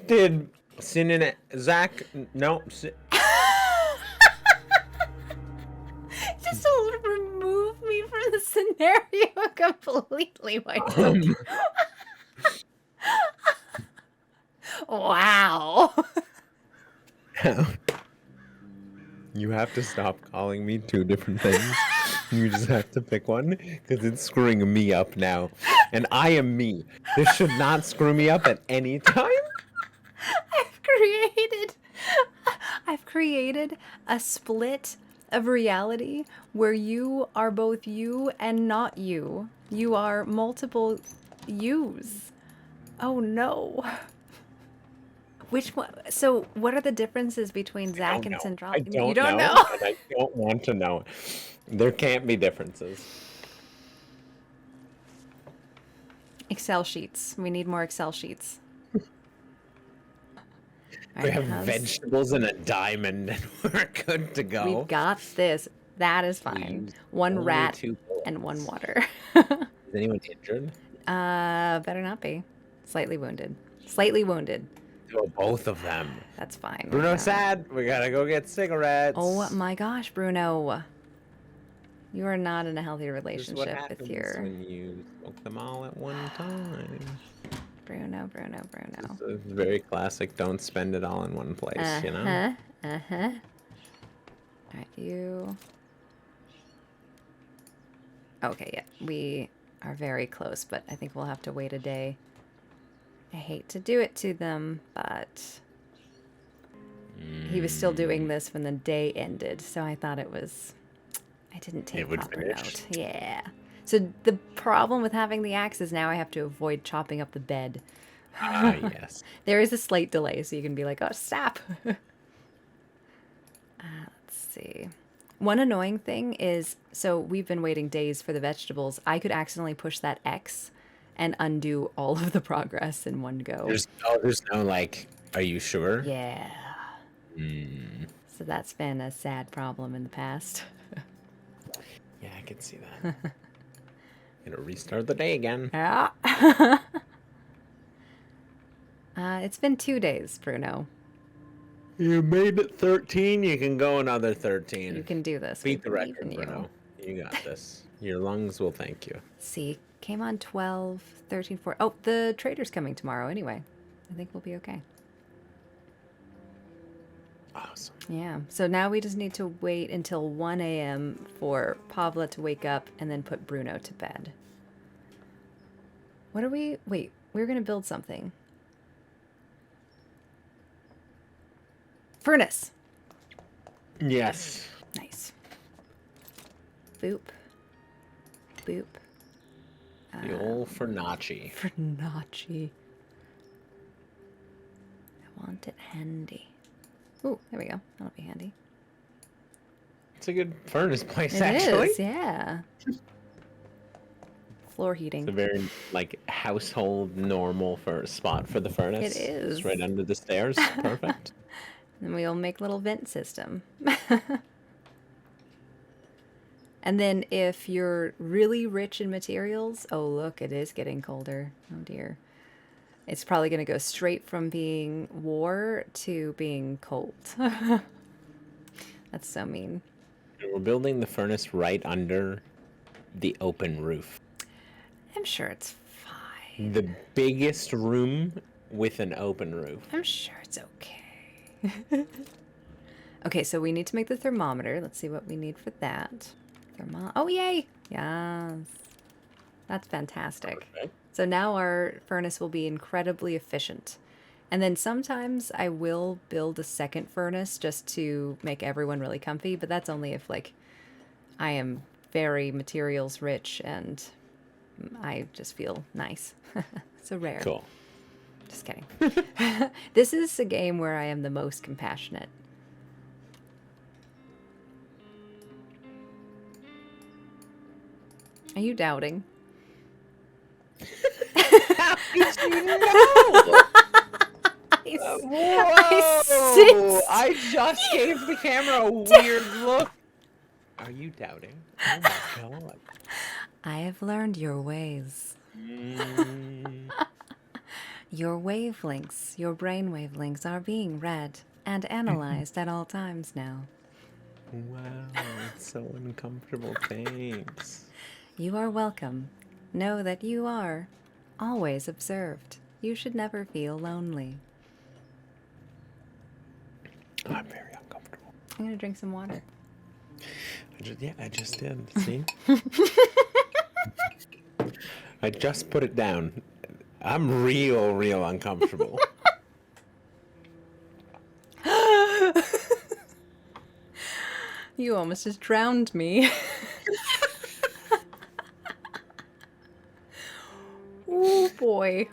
Did Sin and Zach? No. Just to remove me from the scenario completely. Um, Wow. You have to stop calling me two different things. You just have to pick one because it's screwing me up now. And I am me. This should not screw me up at any time. I've created a split of reality where you are both you and not you. You are multiple yous. Oh no. Which one? So, what are the differences between I Zach don't and know. Central? I You don't don't know, know? and I don't want to know. There can't be differences. Excel sheets. We need more Excel sheets. We Alright, have how's- vegetables and a diamond, and we're good to go. We've got this. That is We fine. used One only rat 2 bullets. and one water. Is anyone injured? Better not be. Slightly wounded. Slightly wounded. Oh, both of them. That's fine. Bruno's sad. We gotta go get cigarettes. Oh my gosh, Bruno. You are not in a healthy This is what relationship happens with your when you smoke them all at one time. Bruno. It's a very classic. Don't spend it all in one place. You know. Alright, you. Okay, yeah. We are very close, but I think we'll have to wait a day. I hate to do it to them, but he was still doing this when the day ended, so I thought it was... I didn't take would proper finish. note. Yeah. So the problem with having the axe is now I have to avoid chopping up the bed. Ah, yes. There is a slight delay, so you can be like, oh, stop. Let's see. One annoying thing is, so we've been waiting days for the vegetables. I could accidentally push that X and undo all of the progress in one go. There's no like. Are you sure? Yeah. Mm, So that's been a sad problem in the past. yeah, I can see that. Gonna restart the day again. Yeah. It's been 2 days, Bruno. You made it 13. You can go another 13. You can do this. We Beat the believe record, in you. Bruno. You got this. Your lungs will thank you. See, came on 12, 13, 14. Oh, the trader's coming tomorrow anyway. I think we'll be okay. Awesome. Yeah, so now we just need to wait until 1 a.m. for Pavla to wake up and then put Bruno to bed. What are we... Wait, we were going to build something. Furnace! Yes. Nice. Boop. Boop. The old Fernacci. Fernacci. I want it handy. Ooh, there we go. That'll be handy. It's a good furnace place, It actually. is, yeah. Floor It's a heating. very like household normal for spot for the furnace. It is. It's right under the stairs. Perfect. And we'll make a little vent system. And then if you're really rich in materials, oh look, it is getting colder. Oh dear. It's probably going to go straight from being war to being cold. That's so mean. We're building the furnace right under the open roof. I'm sure it's fine. The biggest room with an open roof. I'm sure it's okay. Okay, so we need to make the thermometer. Let's see what we need for that. Oh, yay! Yes. That's fantastic. Perfect. So now our furnace will be incredibly efficient. And then sometimes I will build a second furnace just to make everyone really comfy, but that's only if, like, I am very materials rich and I just feel nice. So rare. Cool. Just kidding. This is a game where I am the most compassionate. Are you doubting? How did you know? Whoa! I just gave the camera a weird look. Are you doubting? Oh my god. I have learned your ways. Mm, Your wavelengths, your brain wavelengths are being read and analyzed at all times now. Wow, it's so uncomfortable. Thanks. You are welcome. Know that you are always observed. You should never feel lonely. I'm very uncomfortable. I'm gonna drink some water. I just did. See? I just put it down. I'm real uncomfortable. You almost just drowned me. Oh boy.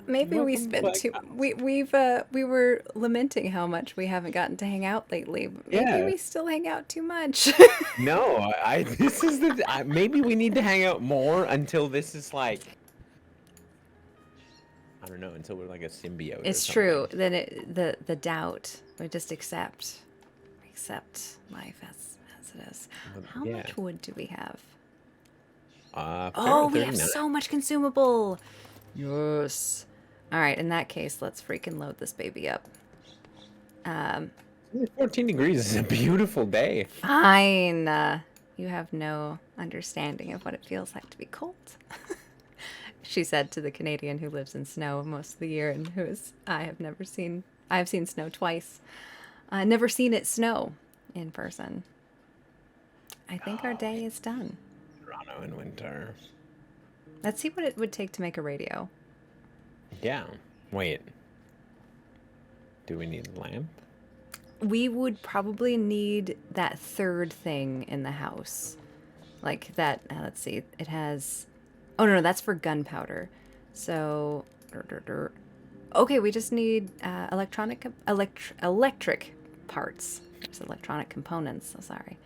Maybe we Welcome spent back. too. We were lamenting how much we haven't gotten to hang out lately. But maybe Yeah. we still hang out too much. No, this is maybe we need to hang out more until this is like, I don't know, until we're like a symbiote. It's or true. something. Then the doubt. We just accept life as it is. How Yeah. much wood do we have? Oh, We have so much consumable. Yes. All right. In that case, let's freaking load this baby up. 14 degrees is a beautiful day. Fine. You have no understanding of what it feels like to be cold. She said to the Canadian who lives in snow most of the year and I have seen snow twice. Never seen it snow in person. I think our day is done. Toronto in winter. Let's see what it would take to make a radio. Yeah. Wait. Do we need a lamp? We would probably need that third thing in the house. Like that, let's see, it has... Oh, no, that's for gunpowder. So... Okay, we just need electric parts. Just electronic components, so sorry.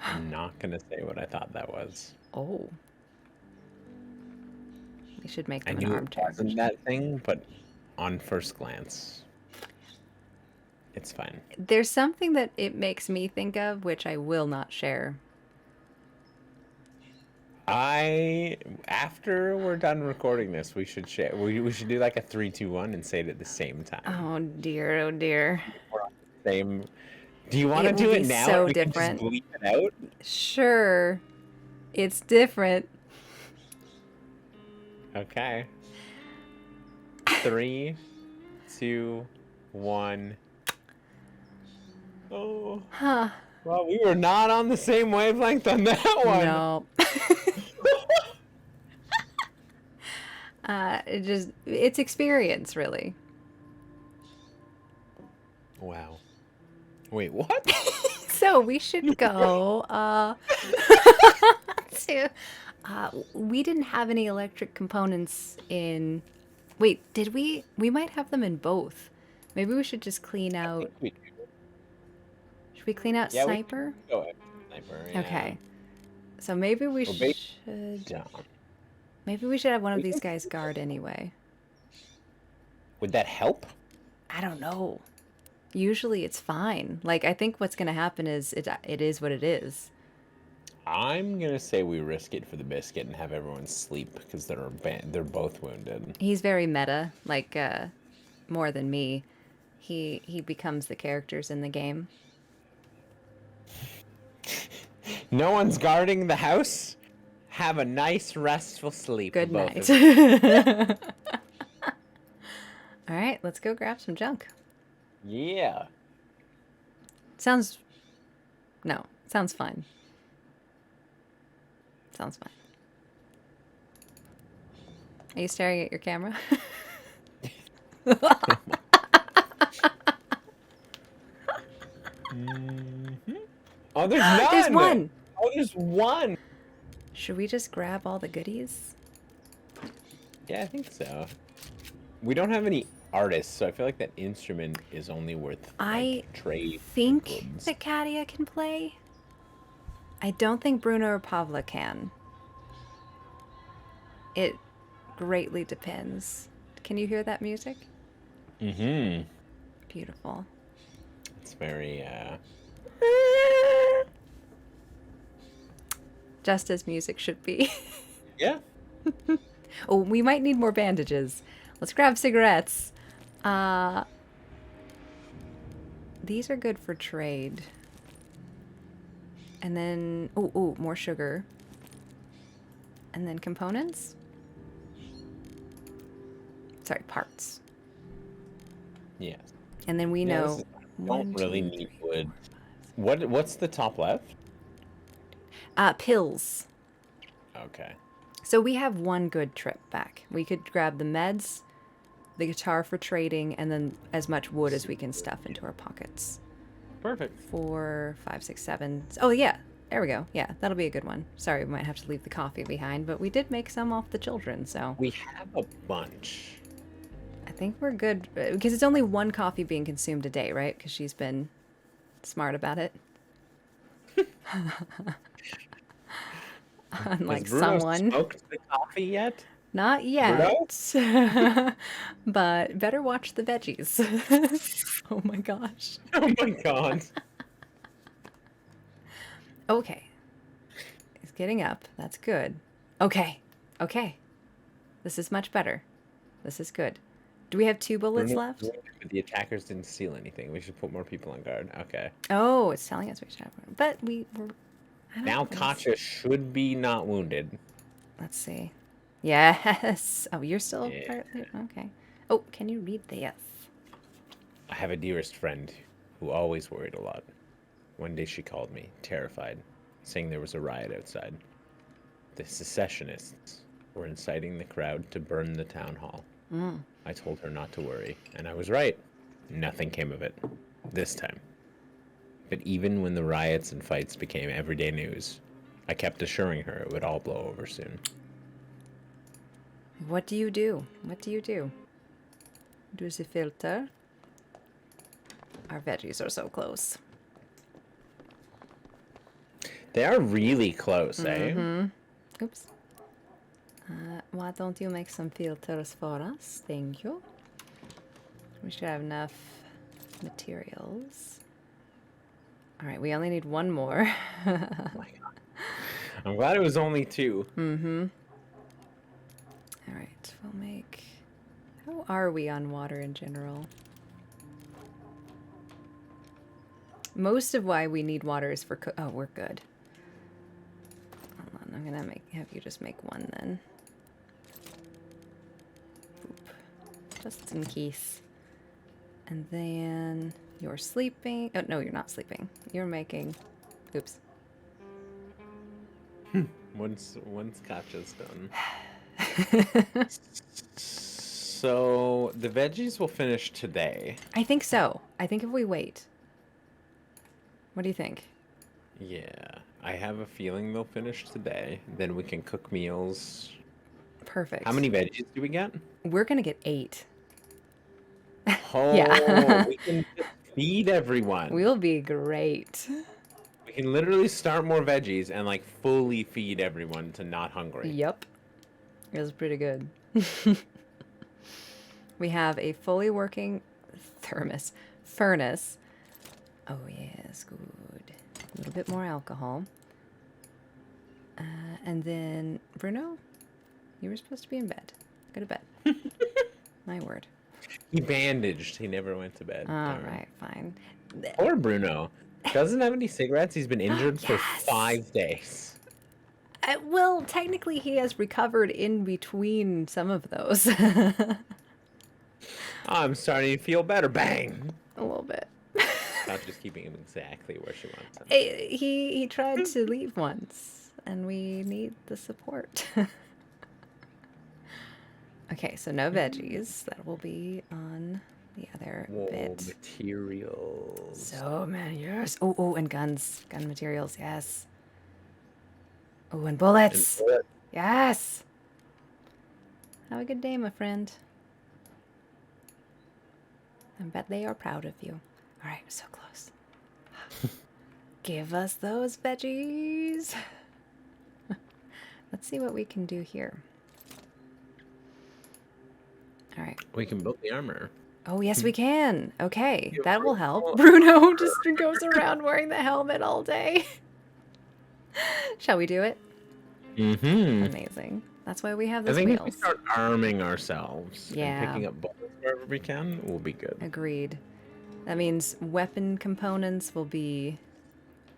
I'm not gonna say what I thought that was. Oh. We should make I them an knew it armchair. wasn't that thing, but on first glance, it's fine. There's something that it makes me think of, which I will not share. After we're done recording this, we should share. We should do like a 3, 2, 1 and say it at the same time. Oh dear, oh dear. We're on the same. Do you want to It do will it be now? so and we can different. just bleep it out. Sure. It's different. Okay. 3, 2, 1. Oh. Huh. Well, we were not on the same wavelength on that one. No. It's experience, really. Wow. Wait, what? So we should go to we didn't have any electric components in wait, did we? We might have them in both. Maybe we should just clean out. Should we clean out Yeah, we- Sniper? Go ahead, Sniper. Yeah. Okay. So maybe we Well, should Down. maybe we should have one of We these can- guys guard anyway. Would that help? I don't know. Usually it's fine. Like I think what's going to happen is it is what it is. I'm gonna say we risk it for the biscuit and have everyone sleep because they're both wounded. He's very meta, like more than me. He becomes the characters in the game. No one's guarding the house. Have a nice restful sleep. Good both night. of you. All right, let's go grab some junk. Yeah. Sounds fine. Sounds fine. Are you staring at your camera? Oh, there's none. There's one. Oh, there's one. Should we just grab all the goodies? Yeah, I think so. We don't have any artists, so I feel like that instrument is only worth I trade. think goods. that Katia can play. I don't think Bruno or Pavla can. It greatly depends. Can you hear that music? Mm-hmm. Beautiful. It's very Just as music should be. Yeah. Oh, we might need more bandages. Let's grab cigarettes. These are good for trade. And then, oh, more sugar. And then components? Sorry, parts. Yes. And then we Yeah, know don't really need wood. What's the top left? Pills. Okay. So we have one good trip back. We could grab the meds, the guitar for trading, and then as much wood as we can stuff into our pockets. Perfect. 4, 5, 6, 7. Oh, yeah. There we go. Yeah, that'll be a good one. Sorry, we might have to leave the coffee behind, but we did make some off the children, so. We have a bunch. I think we're good. Because it's only one coffee being consumed a day, right? Because she's been smart about it. Unlike Has Bruno someone. smoked the coffee yet? Not yet. But better watch the veggies. Oh my gosh. Oh my god. Okay. He's getting up. That's good. Okay. Okay. This is much better. This is good. Do we have 2 bullets left? But the attackers didn't steal anything. We should put more people on guard. Okay. Oh, it's telling us we should have one. But we're... I don't Now know. Katja should be not wounded. Let's see. Yes. Oh, you're still Yeah. partly... Okay. Oh, can you read this? I have a dearest friend who always worried a lot. One day she called me, terrified, saying there was a riot outside. The secessionists were inciting the crowd to burn the town hall. I told her not to worry, and I was right. Nothing came of it. This time. But even when the riots and fights became everyday news, I kept assuring her it would all blow over soon. What do you do? What do you do? Do the filter? Our veggies are so close. They are really close, eh? Oops. Why don't you make some filters for us? Thank you. We should have enough materials. All right, we only need one more. Oh my god. I'm glad it was only 2. All right, we'll make... How are we on water in general? Most of why we need water is for oh, we're good. Hold on, I'm gonna have you just make one then. Boop. Just in case. And then you're sleeping. Oh, no, you're not sleeping. You're making... Oops. Once Katja's done. So the veggies will finish today. I think so. I think if we wait. What do you think? Yeah, I have a feeling they'll finish today. Then we can cook meals. Perfect. How many veggies do we get? We're gonna get 8. Oh, Yeah. we can just feed everyone. We'll be great. We can literally start more veggies and like fully feed everyone to not hungry. Yep. It was pretty good. We have a fully working furnace. Oh yes, good. A little bit more alcohol. And then, Bruno, you were supposed to be in bed. Go to bed. My word. He bandaged. He never went to bed. All right, fine. Poor Bruno. Doesn't have any cigarettes. He's been injured for Yes. 5 days. Well, technically he has recovered in between some of those. I'm starting to feel better. Bang! A little bit. Not just keeping him exactly where she wants him. He tried to leave once, and we need the support. Okay, so no veggies. That will be on the other Whoa, bit. materials. So many, yes. Oh, and guns. Gun materials, yes. Oh, and bullets. And bullet- Yes. Have a good day, my friend. I bet they are proud of you. All right, so close. Give us those veggies. Let's see what we can do here. All right. We can build the armor. Oh, yes, we can. Okay, Yeah, that will Bruno- help. Bruno just goes around wearing the helmet all day. Shall we do it? Mm-hmm. Amazing. That's why we have I those think if we wheels. start arming ourselves Yeah. and picking up bullets wherever we can, we'll be good. Agreed. That means weapon components will be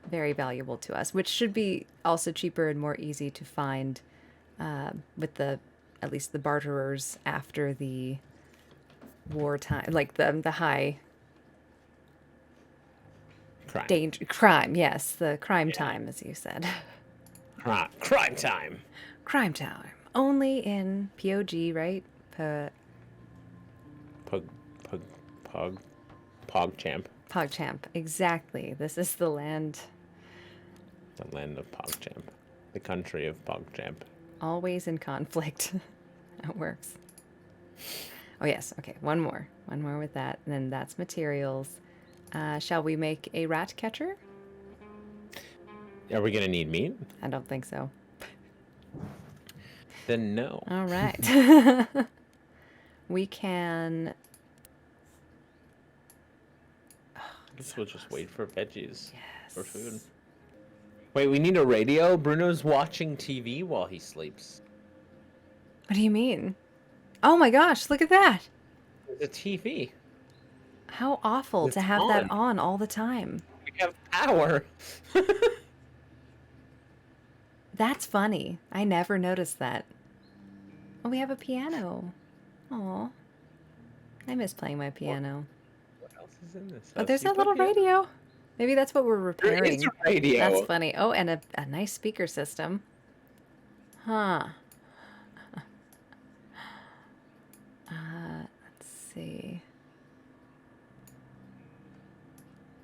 very valuable to us, which should be also cheaper and more easy to find with at least the barterers after the wartime, like the high Crime. danger crime. Yes, the crime time, as you said. Crime time. Crime time. Only in POG, right? PogChamp. PogChamp. Exactly. This is the land. The land of PogChamp. The country of PogChamp. Always in conflict. That works. Oh, yes. Okay, one more. One more with that. And then that's materials. Shall we make a rat catcher? Are we gonna need meat? I don't think so. Then no. All right. We can... I guess we'll just wait for veggies. Yes. For food. Wait, we need a radio? Bruno's watching TV while he sleeps. What do you mean? Oh my gosh, look at that. The TV. How awful It's to have that on. on all the time. We have power. That's funny. I never noticed that. Oh, we have a piano. Aw. I miss playing my piano. What else is in this? Oh, house? there's You that put little piano? radio. Maybe that's what we're There repairing. is a radio. That's funny. Oh, and a nice speaker system. Huh. Let's see.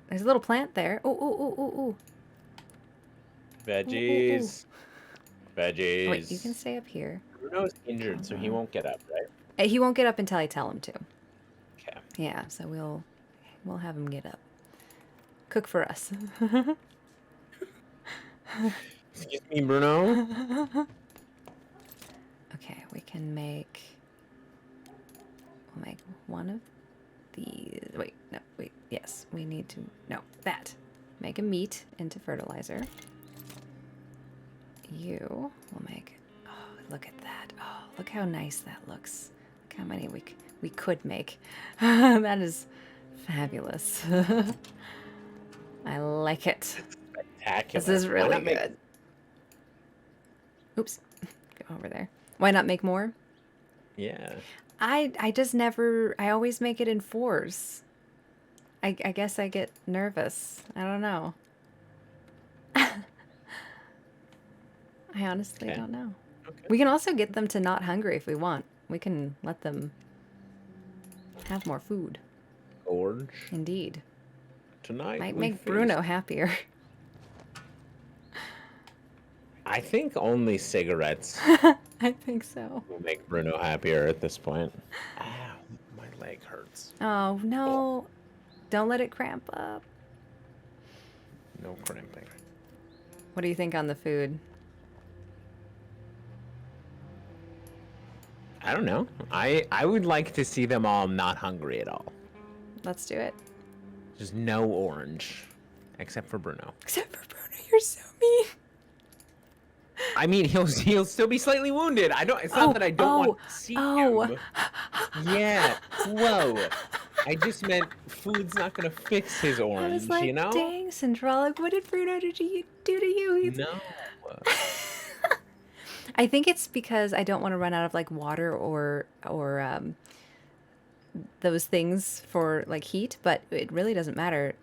There's a little plant there. Oh, oh, oh, oh, oh. Veggies. Veggies. Wait, you can stay up here. Bruno's injured, so he won't get up, right? He won't get up until I tell him to. Okay. Yeah, so we'll have him get up. Cook for us. Excuse me, Bruno. Okay, we can make... We'll make one of these. Wait, no, wait. Yes, we need to... No, that. Make a meat into fertilizer. You will make... Oh, look at that. Oh, look how nice that looks. Look how many we could make. That is fabulous. I like it. Spectacular. This is Why really not make- good. Oops. Go over there. Why not make more? Yeah. I just never... I always make it in fours. I guess I get nervous. I don't know. I honestly Okay. don't know. Okay. We can also get them to not hungry if we want. We can let them have more food. Gorge. Indeed. Tonight. Might we make feast. Bruno happier. I think only cigarettes I think so. will make Bruno happier at this point. Ow, my leg hurts. Oh, no. Don't let it cramp up. No cramping. What do you think on the food? I don't know. I would like to see them all not hungry at all. Let's do it. Just no orange. Except for Bruno. Except for Bruno, you're so mean. I mean, he'll still be slightly wounded. I don't. It's not that I don't want to see him. Yeah. Whoa. I just meant food's not gonna fix his I orange. was like, You know? dang, Centralic, what did Bruno do to you? He's- No. I think it's because I don't want to run out of like water or those things for like heat, but it really doesn't matter.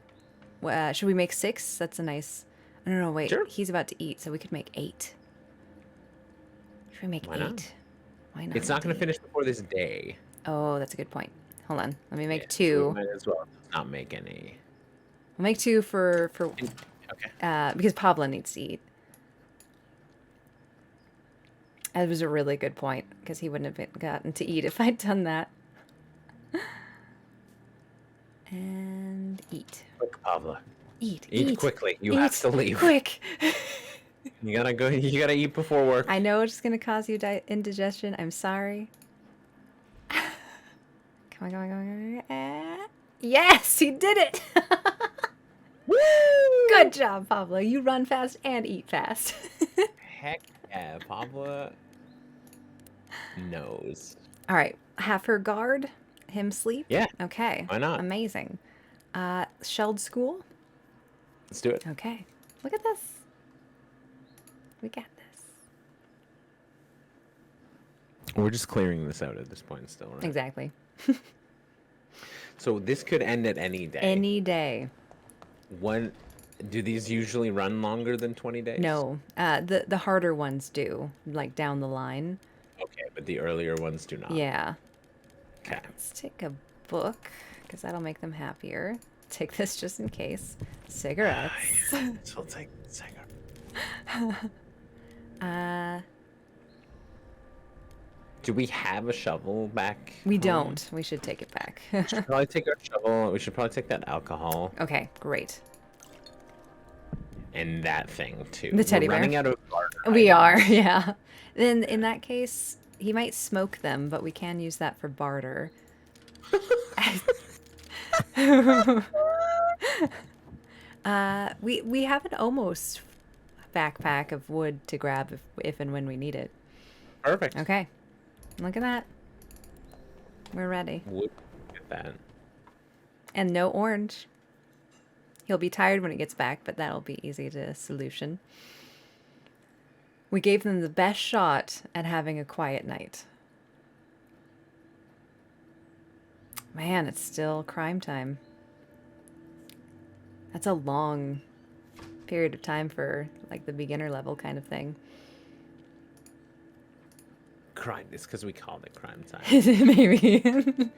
Should we make 6? That's a nice... No, wait. Sure. He's about to eat, so we could make 8. Should we make Why 8? not? Why not? It's not gonna indeed? finish before this day. Oh, that's a good point. Hold on. Let me make Yeah, 2. We might as well not make any. We'll make 2 for Okay. because Pablo needs to eat. That was a really good point, because he wouldn't have gotten to eat if I'd done that. And eat. Quick, Pavla. Eat. Eat quickly. You Eat have to leave. quick. You gotta go. You gotta eat before work. I know it's going to cause you indigestion. I'm sorry. Come on. Yes, he did it. Woo! Good job, Pablo. You run fast and eat fast. Heck yeah, Pavla. Nose. All right. Have her guard, him sleep. Yeah, Okay. why not? Amazing. Shelled school. Let's do it. Okay. Look at this. We got this. We're just clearing this out at this point still, right? Exactly. So this could end at any day. Any day. When do these usually run longer than 20 days? No. The harder ones do, like down the line. Okay, but the earlier ones do not. Yeah. Okay. Let's take a book, because that'll make them happier. Take this just in case. Cigarettes. So we'll take the cigarette. Do we have a shovel back? We home? don't. We should take it back. We should probably take our shovel. We should probably take that alcohol Okay, great. and that thing too. The teddy We're bear. running out of barter We are, items. yeah. Then in that case, he might smoke them, but we can use that for barter. We have an almost backpack of wood to grab if and when we need it. Perfect. Okay. Look at that. We're ready. Would get that. And no orange. He'll be tired when he gets back, but that'll be easy to solution. We gave them the best shot at having a quiet night. Man, it's still crime time. That's a long period of time for like the beginner level kind of thing. Crime. It's because we called it crime time. Maybe.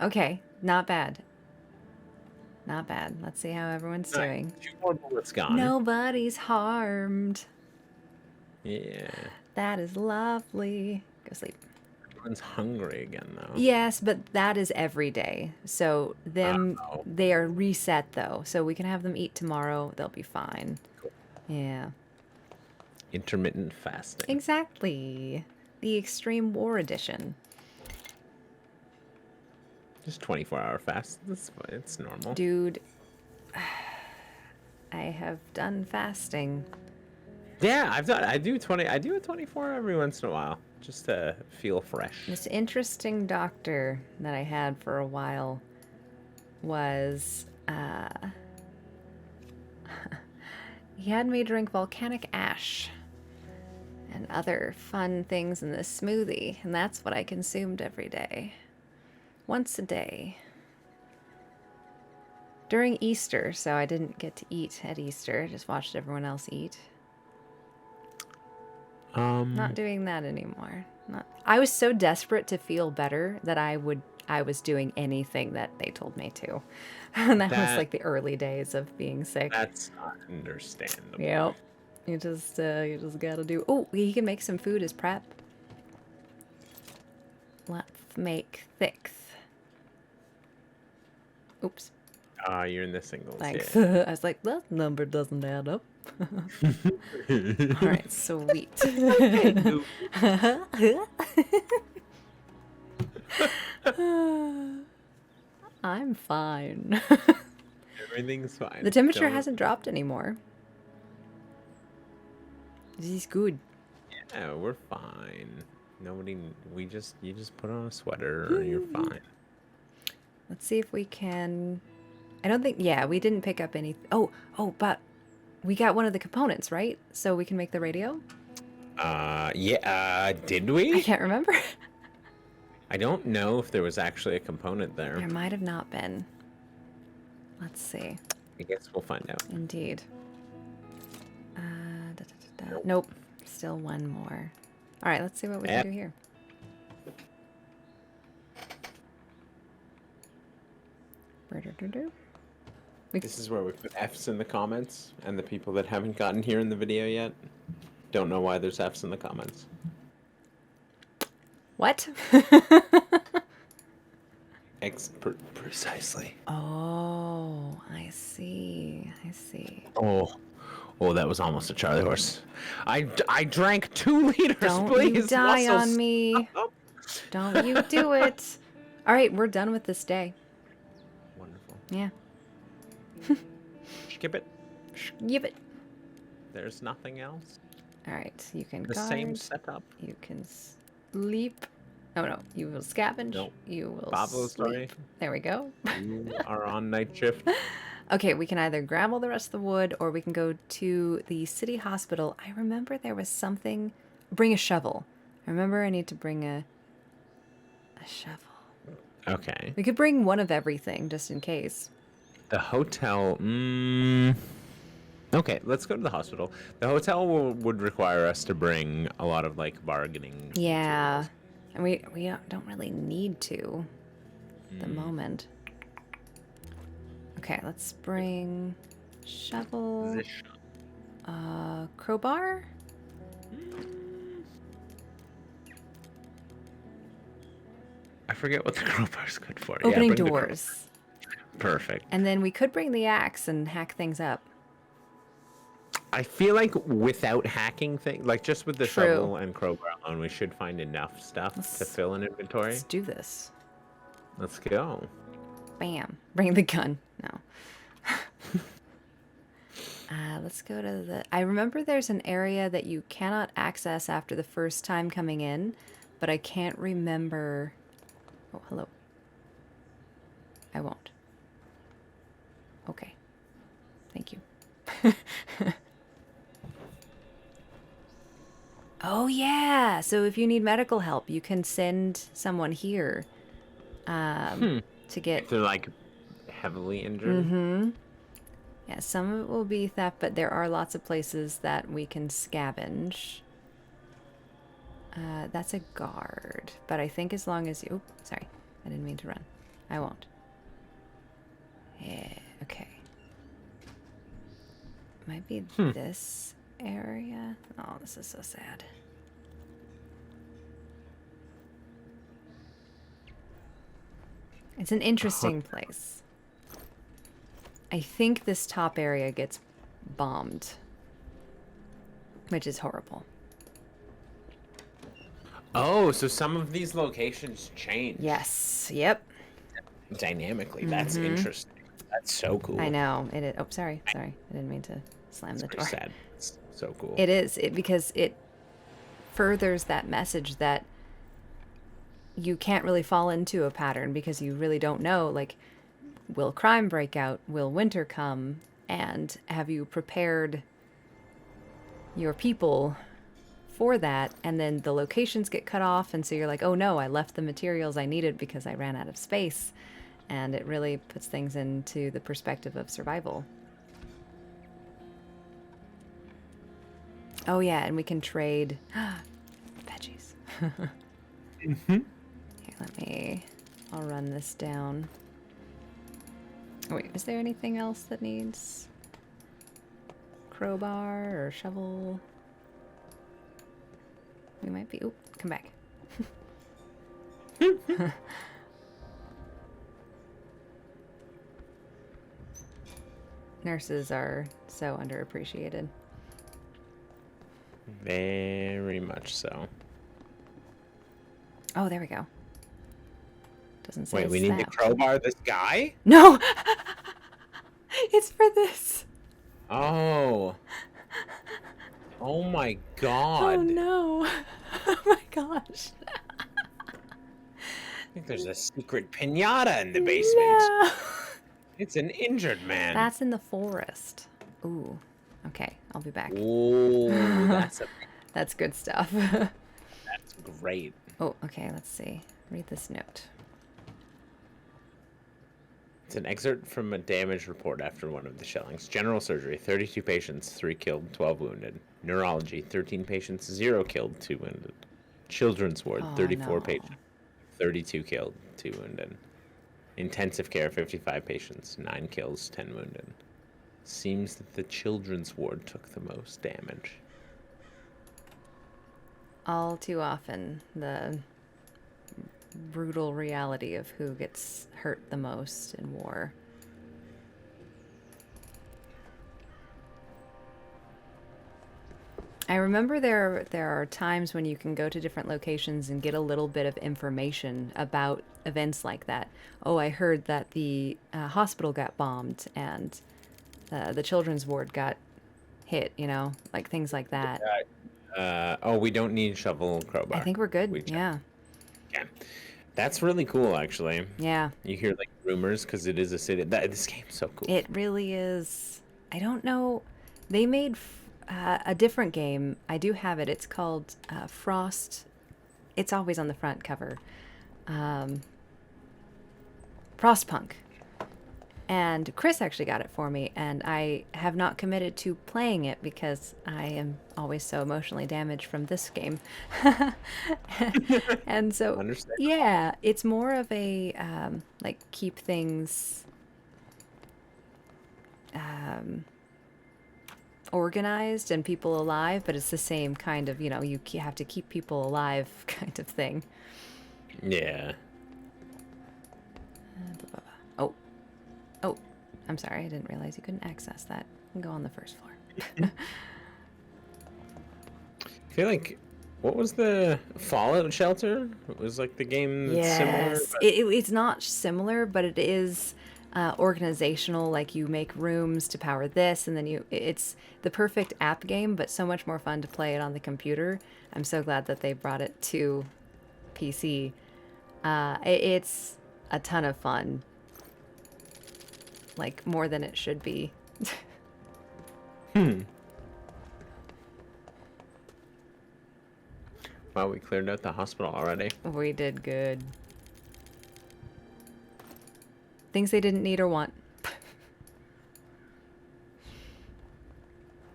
Okay, not bad. Not bad. Let's see how everyone's doing. 2 more bullets gone. Nobody's harmed. Yeah. That is lovely. Go sleep. Everyone's hungry again though. Yes, but that is every day. So Oh. they are reset though. So we can have them eat tomorrow. They'll be fine. Cool. Yeah. Intermittent fasting. Exactly. The Extreme War Edition. Just 24-hour fast. It's normal. Dude, I have done fasting. Yeah, I do a 24 every once in a while just to feel fresh. This interesting doctor that I had for a while was he had me drink volcanic ash and other fun things in this smoothie, and that's what I consumed every day. Once a day. During Easter, so I didn't get to eat at Easter, just watched everyone else eat. Not doing that anymore. I was so desperate to feel better that I was doing anything that they told me to. And that was like the early days of being sick. That's understandable. Yep. You just gotta do. Oh, he can make some food as prep. Let's make six. Oops. You're in the singles. Thanks. Yeah. I was like, that number doesn't add up. All right, sweet. I'm fine. Everything's fine. The temperature Don't- hasn't dropped anymore. This is good. Yeah, we're fine. You just put on a sweater and you're fine. Let's see if we can. I don't think. Yeah, we didn't pick up any. Oh, but we got one of the components, right? So we can make the radio. Yeah, did I we? can't remember. I don't know if there was actually a component there. There might have not been. Let's see. I guess we'll find out. Indeed. Nope. Still one more. All right, let's see what we can do here. This is where we put F's in the comments, and the people that haven't gotten here in the video yet don't know why there's F's in the comments. What? Precisely. Oh, I see. I see. Oh, that was almost a Charlie horse. I drank 2 liters, Don't please. you die Muscle, on me. stop. Don't you do it. All right, we're done with this day. Wonderful. Yeah. Skip it. Give it. There's nothing else. All right, you can The guard. same setup. You can leap. Oh no, you will scavenge. Nope. You will Pablo sleep. story. There we go. You are on night shift. Okay, we can either grab all the rest of the wood or we can go to the city hospital. I remember there was something. Bring a shovel. I remember I need to bring a shovel. Okay. We could bring one of everything just in case. The hotel. Okay, let's go to the hospital. The hotel would require us to bring a lot of like bargaining. Yeah. And we don't really need to at the moment. Okay, let's bring shovel, materials. crowbar. I forget what the crowbar's good for. Opening bring the crowbar. doors. Perfect. And then we could bring the axe and hack things up. I feel like without hacking things, like just with the True. shovel and crowbar alone, we should find enough stuff to fill an inventory. Let's do this. Let's go. Bam. Bring the gun. No. Let's go to the... I remember there's an area that you cannot access after the first time coming in, but I can't remember... Oh, hello. I won't. Okay. Thank you. Oh, yeah. So if you need medical help, you can send someone here to get... If they're like heavily injured. Mm-hmm. Yeah, some of it will be theft, but there are lots of places that we can scavenge. That's a guard. But I think as long as you... Oh, sorry. I didn't mean to run. I won't. Yeah, okay. Might be this area. Oh, this is so sad. It's an interesting place. I think this top area gets bombed, which is horrible. Oh, so some of these locations change. Yes. Yep. Dynamically. That's interesting. That's so cool. I know. It is. Oh, sorry. Sorry. I didn't mean to slam the door. Sad. It's so cool. It is. Because it furthers that message that you can't really fall into a pattern because you really don't know, like, will crime break out? Will winter come? And have you prepared your people for that? And then the locations get cut off, and so you're like, oh no, I left the materials I needed because I ran out of space. And it really puts things into the perspective of survival. Oh yeah, and we can trade veggies. Here, I'll run this down. Oh, wait, is there anything else that needs crowbar or shovel? We might be... Oop, come back. Nurses are so underappreciated. Very much so. Oh, there we go. Doesn't say Wait, we it's need to that. crowbar this guy? No! It's for this. Oh. Oh my god. Oh no. Oh my gosh. I think there's a secret pinata in the basement. No. It's an injured man. That's in the forest. Ooh. Okay, I'll be back. Ooh, That's good stuff. that's great. Oh, okay, let's see. Read this note. It's an excerpt from a damage report after one of the shellings. General surgery, 32 patients, 3 killed, 12 wounded. Neurology, 13 patients, 0 killed, 2 wounded. Children's ward, Oh, 34 no. patients, 32 killed, 2 wounded. Intensive care, 55 patients, 9 kills, 10 wounded. Seems that the children's ward took the most damage. All too often, the brutal reality of who gets hurt the most in war. I remember there are times when you can go to different locations and get a little bit of information about events like that. Oh, I heard that the hospital got bombed and the children's ward got hit, you know, like things like that. Oh, we don't need shovel and I crowbar. think we're good. We checked. Yeah. Yeah. That's really cool, actually. Yeah. You hear like rumors because it is a city. This game's so cool. It really is. I don't know. They made a different game. I do have it. It's called Frost. It's always on the front cover. Frostpunk. And Chris actually got it for me, and I have not committed to playing it because I am always so emotionally damaged from this game. And so, Understand? yeah, it's more of a like keep things organized and people alive, but it's the same kind of, you have to keep people alive kind of thing. Yeah. Oh, oh, I'm sorry, I didn't realize you couldn't access that. You can go on the first floor. I feel like what was the Fallout shelter? It was like the game that's similar. Yes, But it's not similar, but it is organizational. Like you make rooms to power this, and then it's the perfect app game, but so much more fun to play it on the computer. I'm so glad that they brought it to PC. It's a ton of fun, like more than it should be. wow, we cleared out the hospital already. We did good. Things they didn't need or want.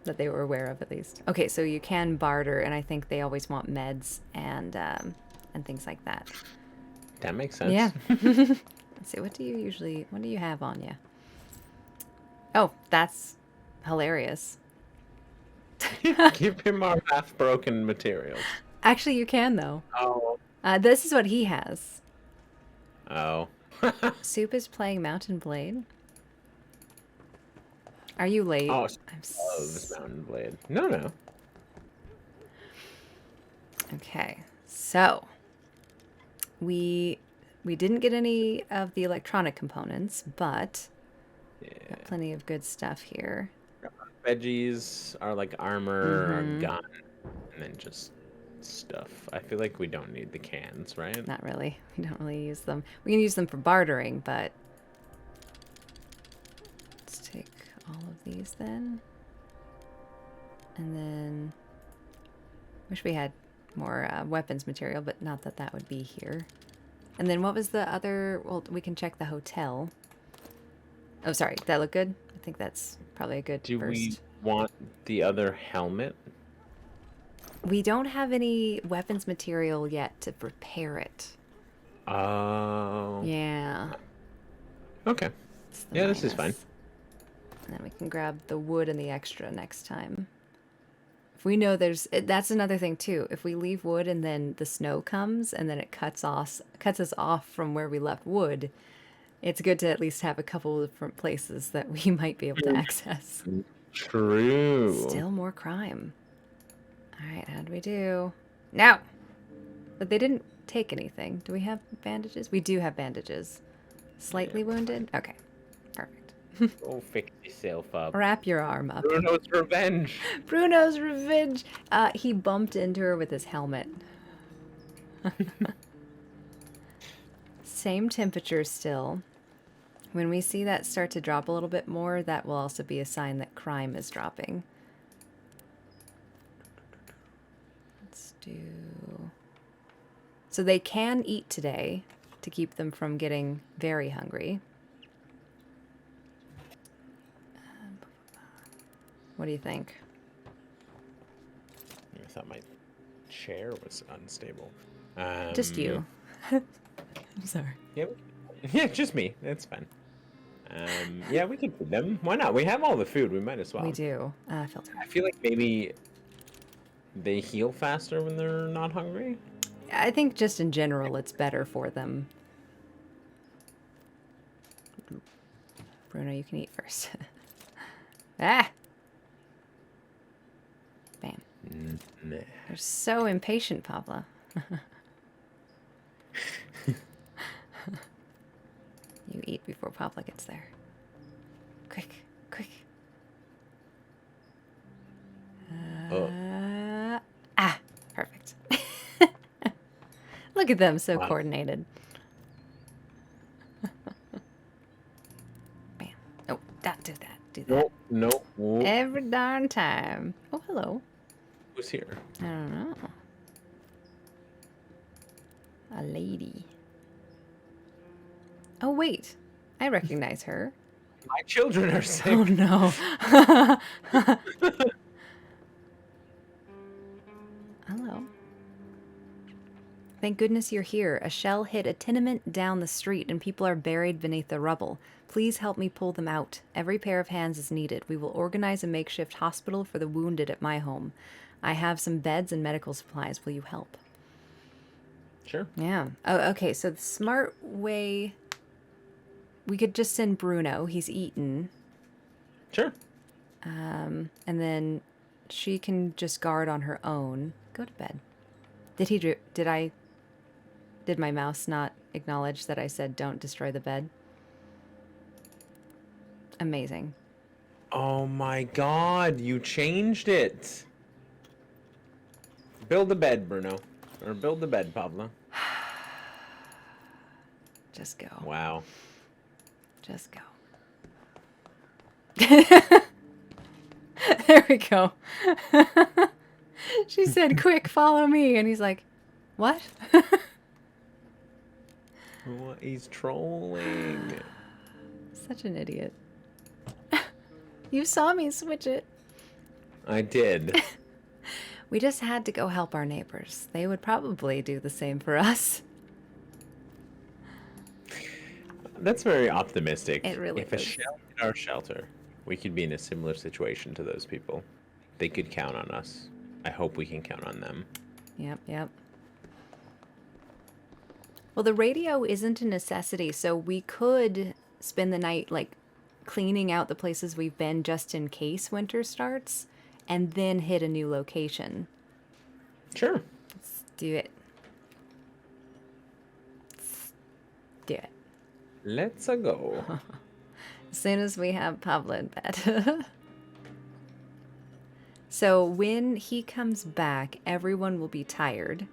That they were aware of, at least. Okay, so you can barter, and I think they always want meds and things like that. That makes sense. Yeah. Let's see, what do you have on you? Oh, that's hilarious. Give him our half-broken materials. Actually, you can, though. Oh. This is what he has. Oh. Soup is playing Mountain Blade. Are you late? Oh, I'm this Mountain Blade. No. Okay, so we didn't get any of the electronic components, but Yeah. got plenty of good stuff here. Veggies are like armor, our gun, and then just stuff. I feel like we don't need the cans, right? Not really. We don't really use them. We can use them for bartering, but let's take all of these then. And then wish we had more weapons material, but not that that would be here. And then what was the other? Well, we can check the hotel. Oh, sorry. That look good? I think that's probably a good Do first. we want the other helmet? We don't have any weapons material yet to prepare it. Oh. Yeah. Okay. It's the Yeah, this is fine. minus. And then we can grab the wood and the extra next time. If we know that's another thing too. If we leave wood and then the snow comes and then it cuts us off from where we left wood, it's good to at least have a couple of different places that we might be able to access. True. Still more crime. All right, how do we do? Now! But they didn't take anything. Do we have bandages? We do have bandages. Slightly wounded? Okay, perfect. Go fix yourself up. Wrap your arm up. Bruno's revenge. Bruno's revenge! He bumped into her with his helmet. Same temperature still. When we see that start to drop a little bit more, that will also be a sign that crime is dropping. Let's do... So they can eat today to keep them from getting very hungry. What do you think? I thought my chair was unstable. Just you. I'm sorry. Yeah, yeah, just me. That's fine. Yeah, we can feed them. Why not? We have all the food. We might as well. We do. Filter. I feel like maybe they heal faster when they're not hungry. I think just in general, it's better for them. Bruno, you can eat first. Ah! Bam. Nah. You're so impatient, Pablo. You eat before Pablo gets there. Quick, quick. Oh. Look at them, so Wow. coordinated. Bam. Oh, do that. Do that. No, no. Whoa. Every darn time. Oh, hello. Who's here? I don't know. A lady. Oh, wait. I recognize her. My children are sick. Oh, no. Hello. Thank goodness you're here. A shell hit a tenement down the street and people are buried beneath the rubble. Please help me pull them out. Every pair of hands is needed. We will organize a makeshift hospital for the wounded at my home. I have some beds and medical supplies. Will you help? Sure. Yeah. Oh, okay. So the smart way... We could just send Bruno. He's eaten. Sure. And then she can just guard on her own. Go to bed. Did my mouse not acknowledge that I said don't destroy the bed? Amazing. Oh my god, you changed it. Build a bed, Bruno. Or build the bed, Pablo. Just go. Wow. Just go. There we go. She said, quick, follow me. And he's like, what? What? He's trolling. Such an idiot. You saw me switch it. I did. We just had to go help our neighbors. They would probably do the same for us. That's very optimistic. It really If a is. shell hit our shelter, we could be in a similar situation to those people. They could count on us. I hope we can count on them. Yep, yep. Well, the radio isn't a necessity, so we could spend the night, like, cleaning out the places we've been just in case winter starts, and then hit a new location. Sure. Let's do it. Let's do it. Let's go. As soon as we have Pablo in bed. So when he comes back, everyone will be tired.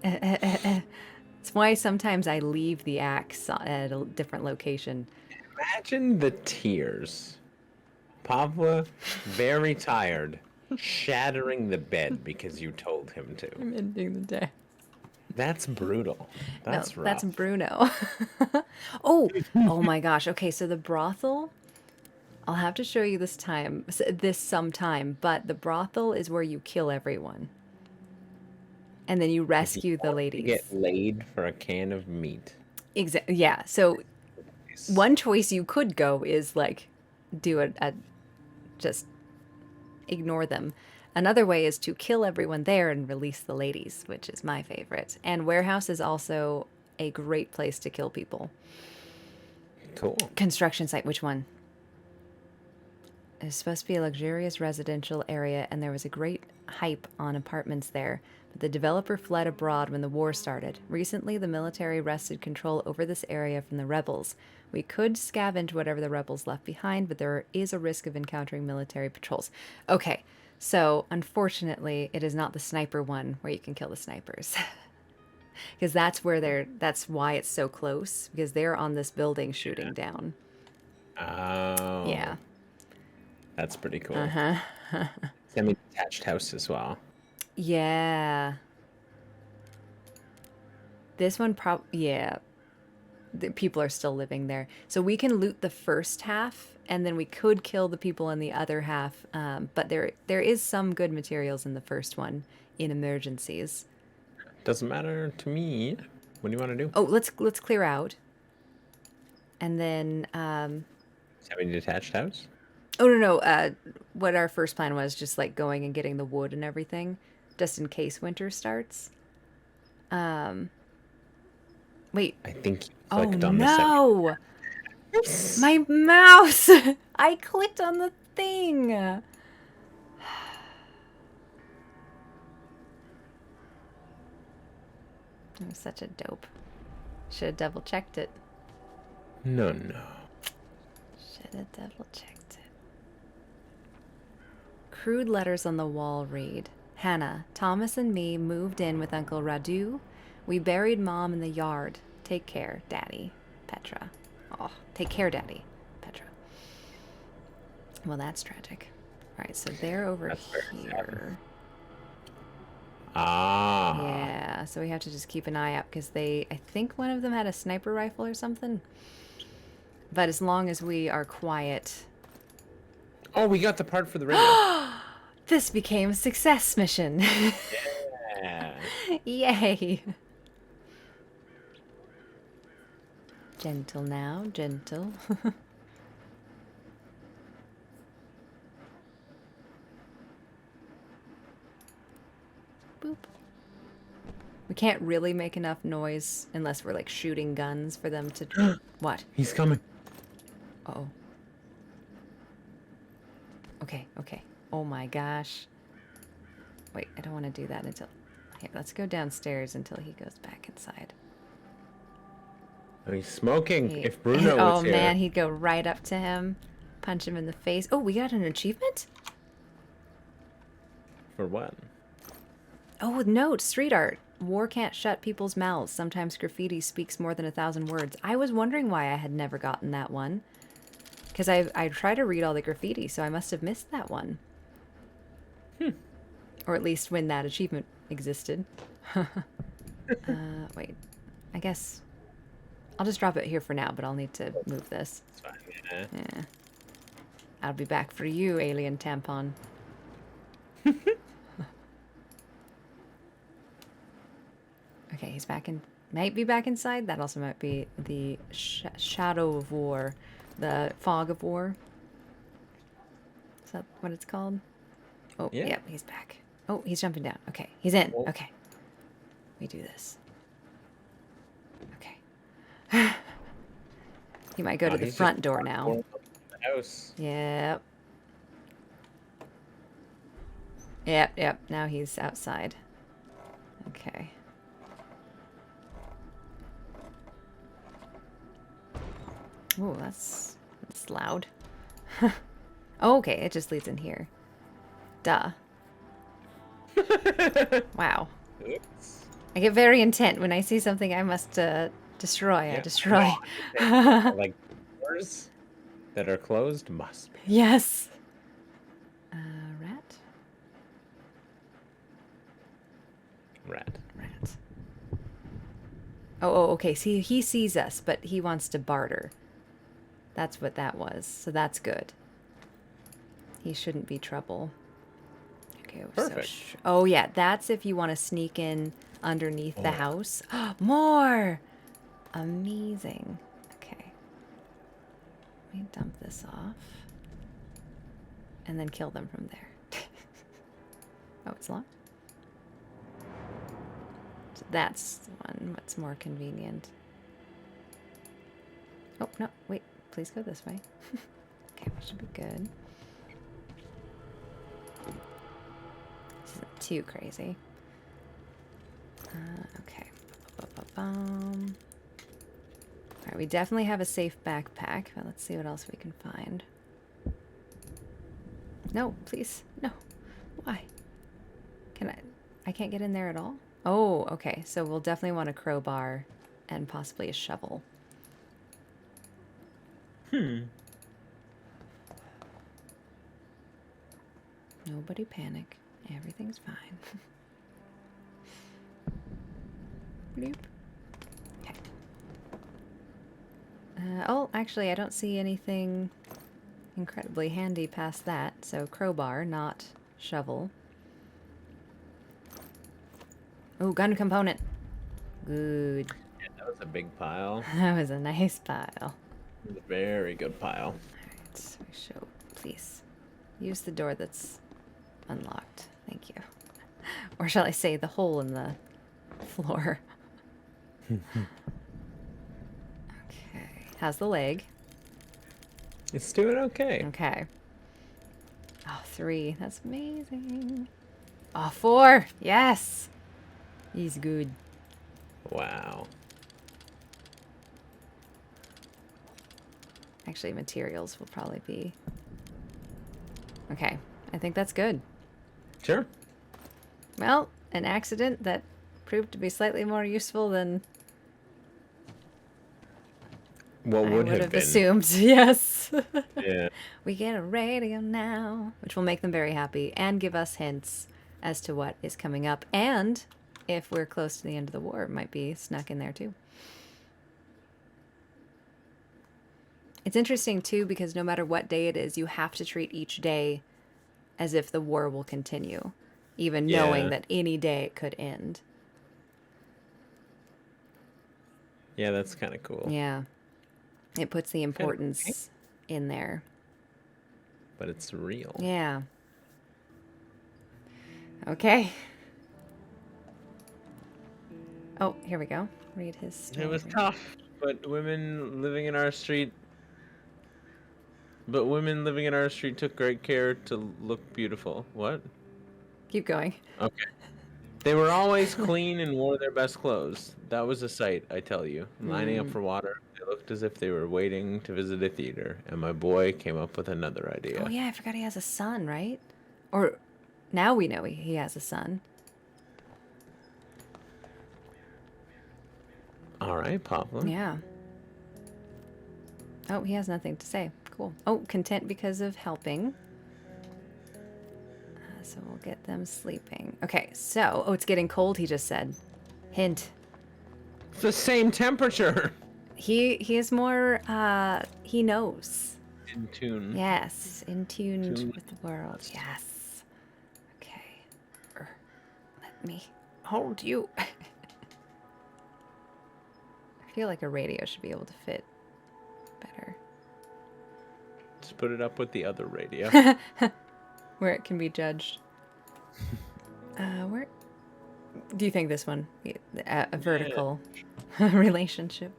It's why sometimes I leave the axe at a different location. Imagine the tears. Pablo, very tired, shattering the bed because you told him to. I'm ending the day. That's brutal. That's No, rough. that's Bruno. Oh my gosh. Okay, so the brothel, I'll have to show you this sometime, but the brothel is where you kill everyone. And then you rescue the You ladies. get laid for a can of meat. Exactly. Yeah. So one choice you could go is like do a just ignore them. Another way is to kill everyone there and release the ladies, which is my favorite. And warehouse is also a great place to kill people. Cool. Construction site, which one? It's supposed to be a luxurious residential area, and there was a great hype on apartments there. But the developer fled abroad when the war started. Recently, the military wrested control over this area from the rebels. We could scavenge whatever the rebels left behind, but there is a risk of encountering military patrols. Okay, so unfortunately, it is not the sniper one where you can kill the snipers. Because that's why it's so close, because they're on this building shooting down. Oh. Yeah. That's pretty cool. Uh-huh. Semi-detached house as well. Yeah. This one yeah. The people are still living there. So we can loot the first half, and then we could kill the people in the other half. But there is some good materials in the first one in emergencies. Doesn't matter to me. What do you want to do? Oh, let's clear out. And then Semi-detached house? oh no, what our first plan was, just like going and getting the wood and everything, just in case winter starts. Wait. I think you Oh clicked on the no! My mouse! I clicked on the thing! I'm such a dope. Should have double checked it. No. Should have double checked it. Crude letters on the wall read, Hannah, Thomas and me moved in with Uncle Radu. We buried Mom in the yard. Take care, Daddy. Petra. Oh, take care, Daddy. Petra. Well, that's tragic. All right, so they're over That's very sad. here. Ah. Yeah, so we have to just keep an eye out because I think one of them had a sniper rifle or something. But as long as we are quiet. Oh, we got the part for the radio. This became a success mission. Yeah. Yay. Gentle now, gentle. Boop. We can't really make enough noise unless we're like shooting guns for them to... What? He's coming. Uh-oh. Okay, okay. Oh my gosh. Wait, I don't want to do that until... Here, let's go downstairs until he goes back inside. Oh, he's smoking. He- If Bruno was oh here. man, he'd go right up to him, punch him in the face. Oh, we got an achievement? For what? Oh, note, street art. War can't shut people's mouths. Sometimes graffiti speaks more than 1,000 words. I was wondering why I had never gotten that one. Because I try to read all the graffiti, so I must have missed that one. Or at least when that achievement existed. Wait. I guess... I'll just drop it here for now, but I'll need to move this. It's fine. Yeah. Yeah. I'll be back for you, alien tampon. Okay, he's back in... Might be back inside. That also might be the Shadow of War. The Fog of War. Is that what it's called? Oh, Yeah. yep, he's back. Oh, he's jumping down. Okay, he's in. Oh. Okay. We do this. Okay. He might go to the He's front just door now. going up to the house. Yep. Yep, yep. Now he's outside. Okay. Ooh, that's loud. Oh, okay, it just leads in here. Duh. Wow. Oops. I get very intent when I see something I must destroy. I Yeah. destroy. Like doors that are closed must be. Yes. Rat? Rat. Rat. Oh, okay. See, he sees us, but he wants to barter. That's what that was. So that's good. He shouldn't be trouble. Okay. Perfect. Oh, yeah. That's if you want to sneak in underneath the house. More! Amazing. Okay. Let me dump this off. And then kill them from there. Oh, it's locked? So that's the one. What's more convenient? Oh, no. Wait. Please go this way. Okay, we should be good. This isn't too crazy. Okay. Ba-ba-ba-bum. Alright, we definitely have a safe backpack, but let's see what else we can find. No, please. No. Why? Can I can't get in there at all? Oh, okay. So we'll definitely want a crowbar and possibly a shovel. Nobody panic. Everything's fine. Bloop. Okay. Oh, actually, I don't see anything incredibly handy past that. So crowbar, not shovel. Oh, gun component. Good. Yeah, that was a big pile. That was a nice pile. It was a very good pile. Alright, so show, please. Use the door that's unlocked. Thank you. Or shall I say the hole in the floor. Okay. How's the leg? It's doing okay. Okay. Oh, 3. That's amazing. Oh, 4. Yes. He's good. Wow. Actually, materials will probably be... Okay. I think that's good. Sure. Well, an accident that proved to be slightly more useful than What I would would have have been? assumed. Yes. Yeah. We get a radio now, which will make them very happy and give us hints as to what is coming up. And if we're close to the end of the war, it might be snuck in there too. It's interesting too because no matter what day it is, you have to treat each day as if the war will continue, even knowing Yeah. that any day it could end. Yeah, that's kind of cool. Yeah. It puts the Kind of, importance in there. but it's real. Yeah. Okay. Oh, here we go. Read his story. It was tough, but women living in our street took great care to look beautiful. What? Keep going. Okay. They were always clean and wore their best clothes. That was a sight, I tell you. Lining up for water, they looked as if they were waiting to visit a theater, and my boy came up with another idea. Oh, yeah, I forgot he has a son, right? Or now we know he has a son. All right, Papa. Yeah. Oh, he has nothing to say. Cool. Oh, content because of helping. So we'll get them sleeping. Okay, so, oh, it's getting cold, he just said. Hint. It's the same temperature. He is more, he knows. In tune. Yes, in tune Tuned. with the world. Yes. Okay. Let me hold you. I feel like a radio should be able to fit better. Just put it up with the other radio. Where it can be judged. Where do you think this one? A vertical relationship.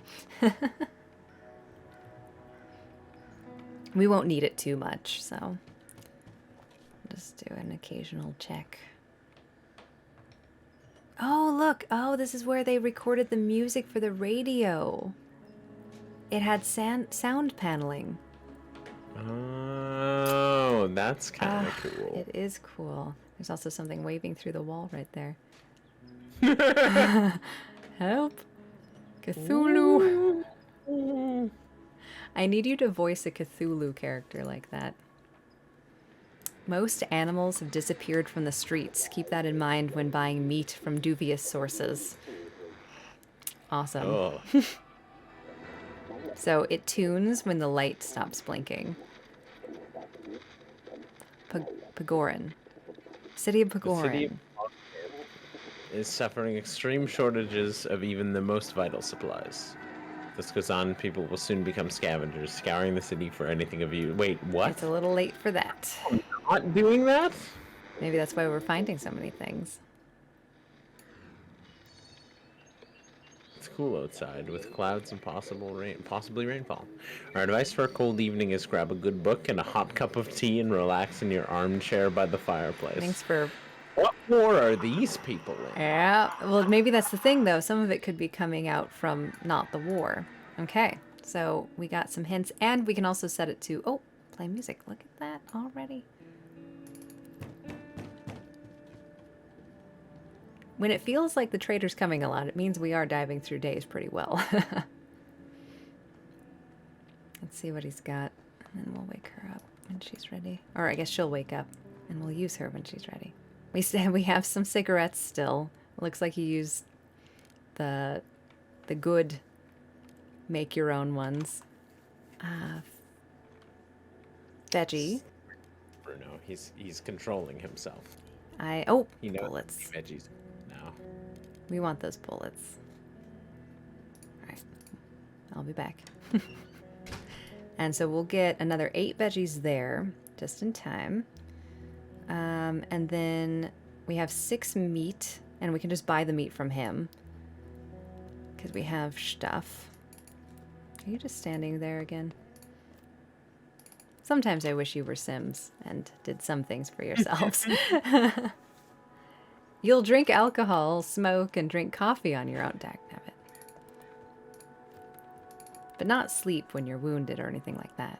We won't need it too much, so just do an occasional check. Oh, look. Oh, this is where they recorded the music for the radio. It had sound paneling. Oh, that's kind of cool. It is cool. There's also something waving through the wall right there. Help! Cthulhu! I need you to voice a Cthulhu character like that. Most animals have disappeared from the streets. Keep that in mind when buying meat from dubious sources. Awesome. Oh, So it tunes when the light stops blinking. Pagoran. City of the Pagoran. city is suffering extreme shortages of even the most vital supplies. This goes on, people will soon become scavengers, scouring the city for anything of use. Wait, what? It's a little late for that. Not doing that? Maybe that's why we're finding so many things. It's cool outside with clouds and possibly rainfall. Our advice for a cold evening is grab a good book and a hot cup of tea and relax in your armchair by the fireplace. Thanks for... What war are these people in? Yeah, well, maybe that's the thing, though. Some of it could be coming out from not the war. Okay, so we got some hints, and we can also set it to... Oh, play music. Look at that already. When it feels like the trader's coming a lot, it means we are diving through days pretty well. Let's see what he's got, and then we'll wake her up when she's ready. Or I guess she'll wake up, and we'll use her when she's ready. We have some cigarettes still. Looks like you used the good make your own ones. Veggie. Bruno, he's controlling himself. Oh, He knows bullets. veggies now. We want those bullets. All right, I'll be back. And so we'll get another 8 veggies there, just in time. And then we have 6 meat, and we can just buy the meat from him. Because we have stuff. Are you just standing there again? Sometimes I wish you were Sims and did some things for yourselves. You'll drink alcohol, smoke, and drink coffee on your own. Dagnabbit. But not sleep when you're wounded or anything like that.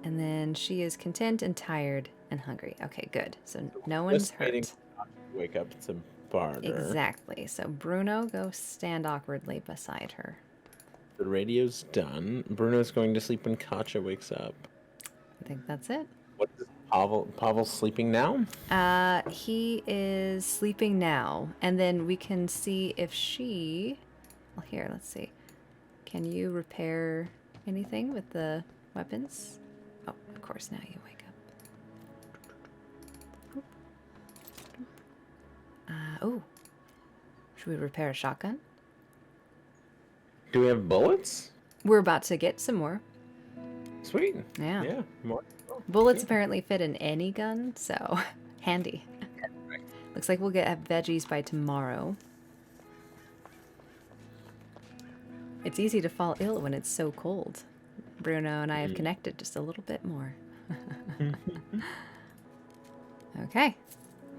And then she is content and tired and hungry. Okay, good. So no one's Just waiting hurt. to wake up to barter. Exactly. So Bruno, go stand awkwardly beside her. The radio's done. Bruno's going to sleep when Katja wakes up. I think that's it. What is Pavel's sleeping now? He is sleeping now, and then we can see if she. Well, here, let's see. Can you repair anything with the weapons? Oh, of course, now you wake up. Oh. Should we repair a shotgun? Do we have bullets? We're about to get some more. Sweet. Yeah. Yeah. More. Oh, Bullets good. apparently fit in any gun, so handy. Looks like we'll get veggies by tomorrow. It's easy to fall ill when it's so cold. Bruno and I have connected just a little bit more. Okay,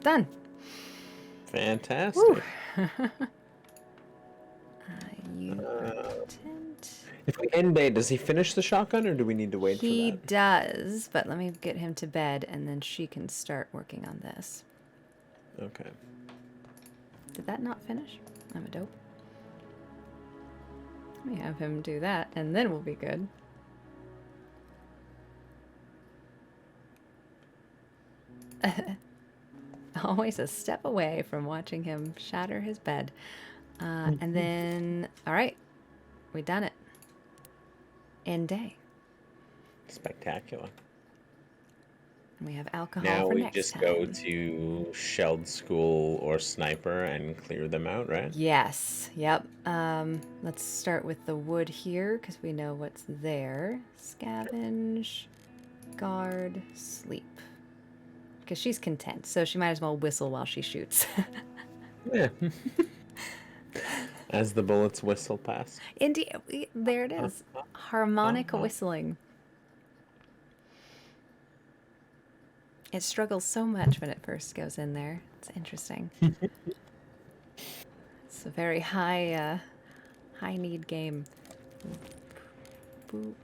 done. Fantastic. You tent. If we end day, does he finish the shotgun, or do we need to wait He for that? does, but let me get him to bed and then she can start working on this. Okay. Did that not finish? I'm a dope. Let me have him do that and then we'll be good. Always a step away from watching him shatter his bed. And then, all right, we done it. End day. Spectacular. We have alcohol Now for we next just time. go to Shelled School or Sniper and clear them out, right? Yes. Yep. Let's start with the wood here because we know what's there. Scavenge, guard, sleep. Because she's content, so she might as well whistle while she shoots. Yeah. As the bullets whistle past. Indeed, there it is. Harmonic whistling. It struggles so much when it first goes in there. It's interesting. It's a very high need game. Boop.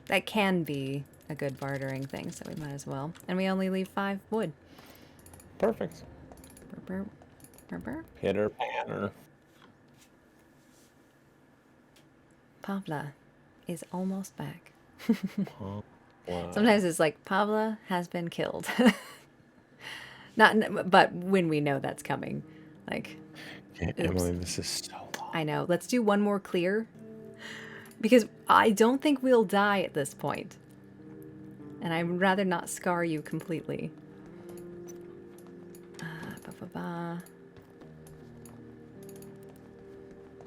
That can be a good bartering thing, so we might as well. And we only leave 5 wood. Perfect. Burr, burr, burr, burr. Pitter patter. Pavla is almost back. Oh, wow. Sometimes it's like Pavla has been killed. But when we know that's coming, like, Yeah, Emily, this is so long. I know. Let's do one more clear. Because I don't think we'll die at this point. And I'd rather not scar you completely.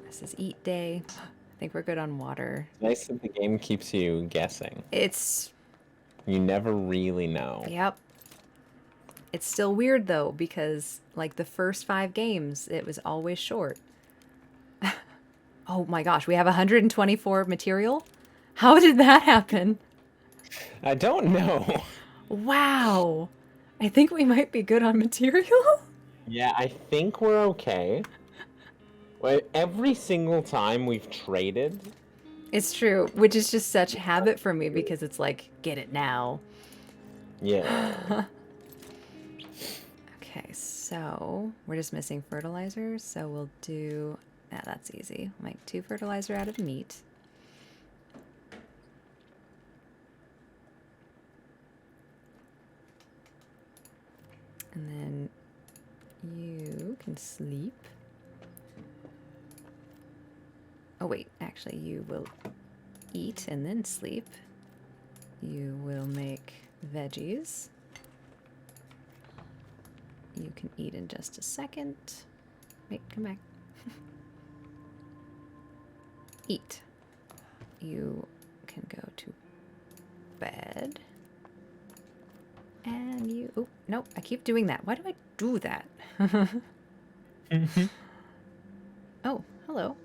This is eat day. I think we're good on water. Nice that the game keeps you guessing. It's... You never really know. Yep. It's still weird though, because like the first 5 games, it was always short. Oh my gosh, we have 124 material? How did that happen? I don't know. Wow. I think we might be good on material. Yeah, I think we're okay. Well, every single time we've traded, It's true, which is just such habit for me because it's like, get it now. yeah. Okay, so we're just missing fertilizer, so we'll do... Yeah, that's easy. We'll make 2 fertilizer out of meat. And then you can sleep. Oh wait, actually you will eat and then sleep. You will make veggies. You can eat in just a second. Wait, come back. Eat. You can go to bed. And you... Oh, nope, I keep doing that. Why do I do that? Oh, hello.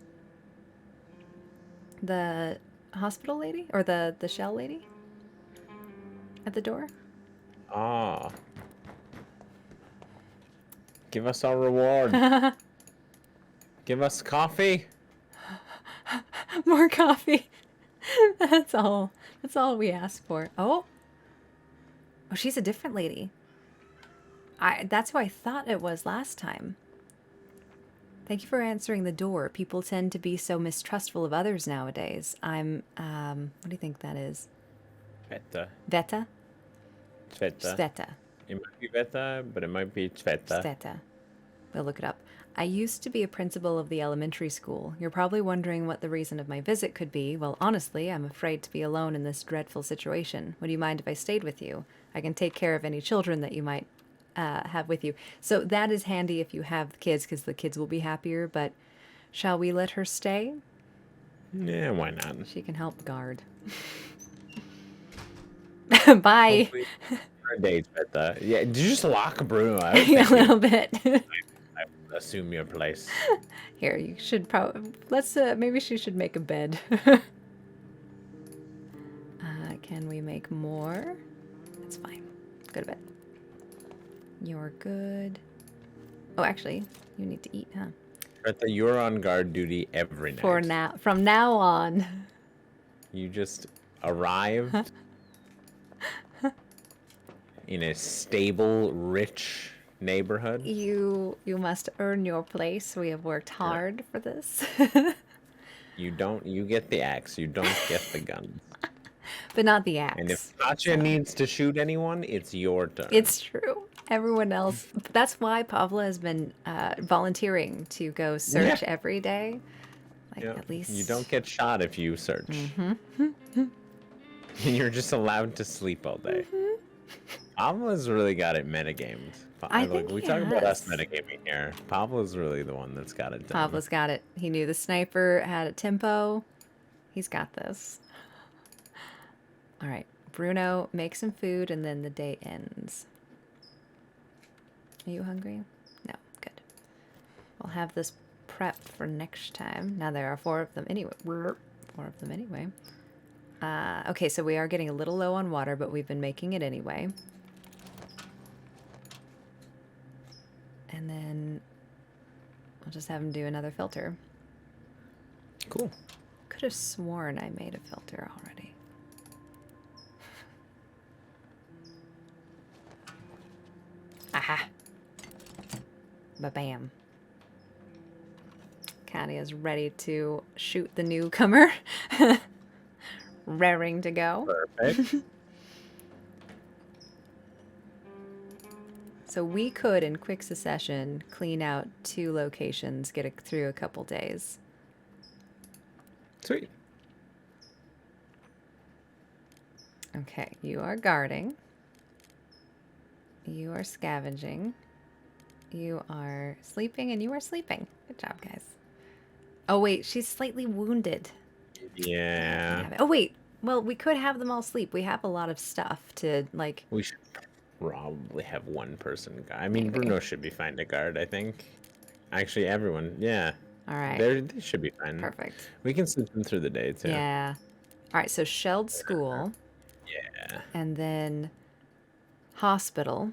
The hospital lady? Or the shell lady? At the door? Ah. Give us our reward. Give us coffee. More coffee. That's all. That's all we ask for. Oh, oh, she's a different lady. That's who I thought it was last time. Thank you for answering the door. People tend to be so mistrustful of others nowadays. What do you think that is? Sveta. Veta? Sveta. Sveta. It might be Veta, but it might be Sveta. Sveta. We'll look it up. I used to be a principal of the elementary school. You're probably wondering what the reason of my visit could be. Well, honestly, I'm afraid to be alone in this dreadful situation. Would you mind if I stayed with you? I can take care of any children that you might have with you. So that is handy if you have kids, because the kids will be happier, but shall we let her stay? Yeah, why not? She can help guard. Bye. Hopefully our date, Sveta. Yeah, did you just lock Bruno out? A Thank you. little bit. I will assume your place. Here, you should probably... Let's, maybe she should make a bed. Can we make more? It's fine. Go to bed. You're good. Oh, actually, you need to eat, huh? Sveta, you're on guard duty every night. For now, from now on. You just arrived in a stable, rich neighborhood. You must earn your place. We have worked hard for this. You get the axe, you don't get the gun. But not the axe. And if Katya needs to shoot anyone, it's your turn. It's true. Everyone else. That's why Pavla has been volunteering to go search every day. Like, Yeah, at least. you don't get shot if you search. Mm-hmm. And you're just allowed to sleep all day. Pavla's really got it metagamed. I think we he talk about us has. metagaming here. Pavla's really the one that's got it done. Pavla's got it. He knew the sniper had a tempo. He's got this. All right. Bruno, make some food and then the day ends. Are you hungry? No. Good. We'll have this prep for next time. Now there are 4 of them anyway. 4 of them anyway. Okay, so we are getting a little low on water, but we've been making it anyway. And then I'll just have him do another filter. Cool. Could have sworn I made a filter already. Aha! Ba-bam. Katya is ready to shoot the newcomer. Raring to go. Perfect. So we could, in quick succession, clean out 2 locations, get it through a couple days. Sweet. Okay, you are guarding. You are scavenging. You are sleeping, and you are sleeping. Good job, guys. Oh, wait, she's slightly wounded. Yeah. Oh, wait. Well, we could have them all sleep. We have a lot of stuff to, like... We should probably have one person guard. I mean, Maybe. Bruno should be fine to guard, I think. Actually, everyone. Yeah. All right. They should be fine. Perfect. We can sleep them through the day, too. Yeah. All right, so shelled school. Yeah. And then hospital.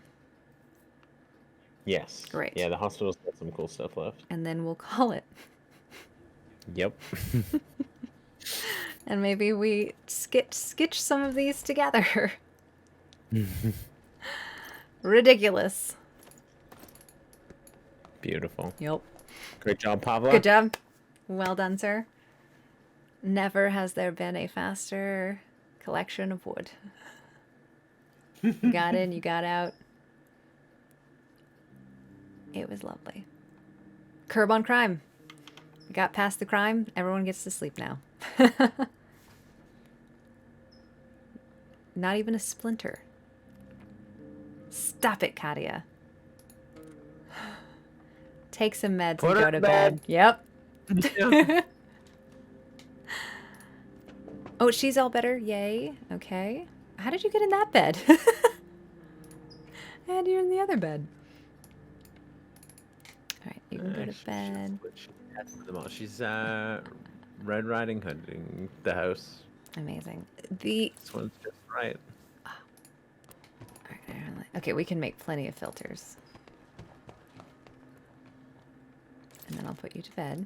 Yes. Great. Yeah, the hospital's got some cool stuff left. And then we'll call it. Yep. And maybe we sketch some of these together. Ridiculous. Beautiful. Yep. Great job, Pavla. Good job. Well done, sir. Never has there been a faster collection of wood. You got in, you got out. It was lovely. Curb on crime. We got past the crime. Everyone gets to sleep now. Not even a splinter. Stop it, Katya. Take some meds Put and her go to to bed. bed. Yep. Yeah. Oh, she's all better. Yay. Okay. How did you get in that bed? I had you in the other bed. All right, you can go to bed. She's Red Riding Hooding the house. Amazing. This one's just right. Okay, we can make plenty of filters. And then I'll put you to bed.